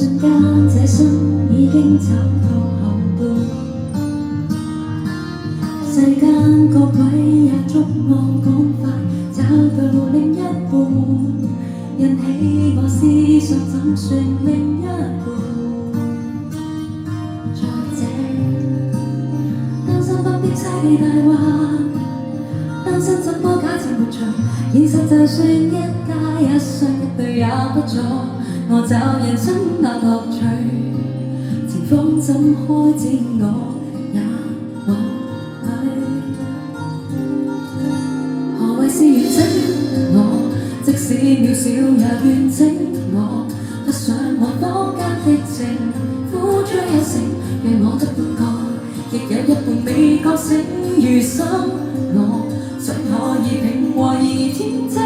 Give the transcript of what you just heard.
瞬間，這心已經走到後半。世間各位也祝我趕快找到另一半，引起我思想怎算另一半？再者，擔心不必猜忌大話，單身怎麼假設沒錯？現實就算一加一相一對也不錯。我找人生那樂趣，前方怎開展我也無懼。何謂是完整？我即使渺小也完整。我不想和坊間的情苦追有成，讓我得半個，亦有一半未覺醒。餘生我想可以平和而天真。